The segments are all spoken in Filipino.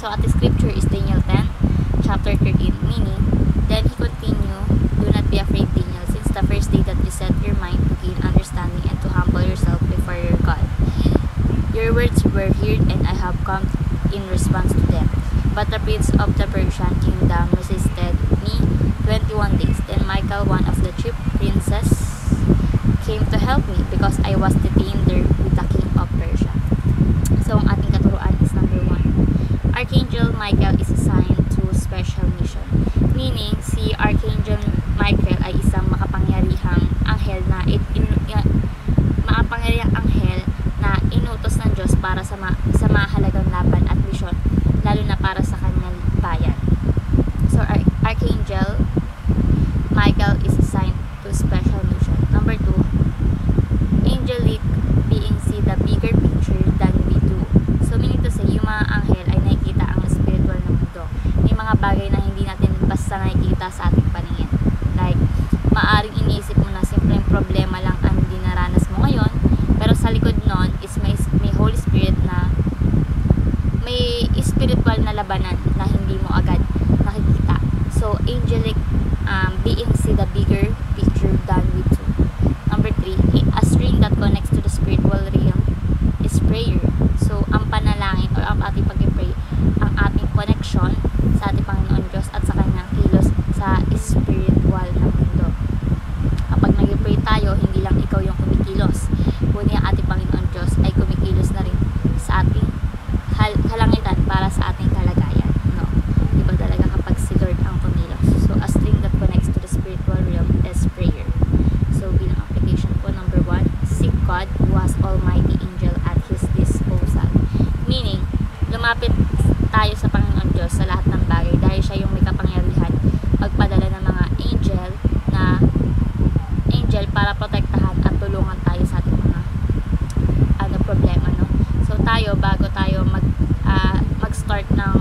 So at the scripture is Daniel 10, chapter 13, meaning, then he continued, do not be afraid, Daniel, since the first day that you set your mind to gain understanding and to humble yourself before your God. Your words were heard, and I have come in response to them. But the prince of the Persian kingdom resisted me 21 days. Then Michael, one of the chief princes, came to help me because I was detained there with the king of Persia. So ang ating katuruan is number 1. Archangel Michael is assigned to special mission. Meaning, si Archangel Michael ay isang makapangyarihang anghel na inutos ng Diyos para sa mahalagang laban at misyon, lalo na para sa kanyang bayan. So Archangel Michael is assigned to special mission. Number 2, angelic beings see the bigger picture than we do. So meaning to say, yung mga anghel ay nakikita ang spiritual na mundo. May mga bagay na hindi natin basta nakikita sa ating paningin. Like, maaring iniisip mo na simpleng problema lang ang dinaranas mo ngayon, pero sa likod nun is may Holy Spirit na may spiritual na labanan na hindi mo agad nakikita. So angelic beings see the bigger picture than we do. Number 3, a string that connects to the spiritual realm is prayer. So ang panalangin or ang ating pag-pray, ang ating connection sa ating Panginoon Diyos at sa kanyang kilos sa spiritual na mundo. Kapag nag-pray tayo, hindi lang ikaw yung kumikilos, kundi ang ating Panginoon Diyos ay kumikilos na rin sa ating kalangitan para sa ating kalagayan. No? Diba talaga kapag si Lord ang kumilos? So a string that connects to the spiritual realm is prayer. So bilang application po, number 1, seek God who has almighty angel at His disposal. Meaning, lumapit tayo sa Panginoon Diyos sa lahat ng bagay dahil siya yung may kapangyarihan magpadala ng mga angel para protektahan at tulungan tayo sa ating mga problema, no? So tayo, bago tayo mag-start ng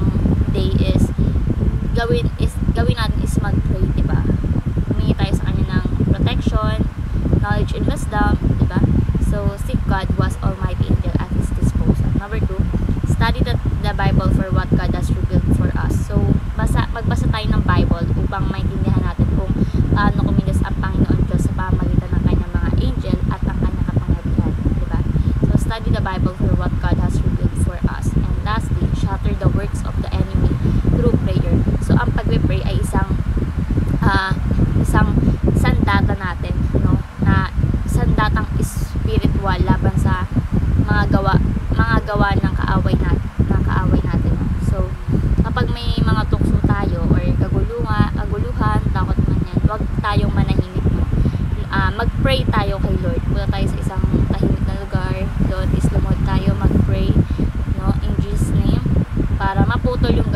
day is gawin natin is mag-pray, diba? Humingi tayo sa kanya ng protection, knowledge and wisdom, diba? So seek God who has almighty angel at His disposal. Number 2, study the Bible for what God has revealed for us. So magbasa tayo ng Bible upang maintindihan natin kung paano kumilos ang Panginoon Diyos sa pamamagitan ng kanyang mga angel at ang kanyang kapangyarihan, diba? So study the Bible for what God has revealed for us. And lastly, shatter the works of the enemy through prayer. So ang pag-pray ay isang sandata natin, no? Na sandatang spiritual laban sa mga gawa ng kaaway natin. So kapag may mga tukso tayo or kaguluhan, takot man yan, huwag tayong manahimik, no? Mag-pray tayo kay Lord. Punta tayo sa isang tahimik na lugar, doon is lumod tayo mag-pray, no, in Jesus name, para maputol yung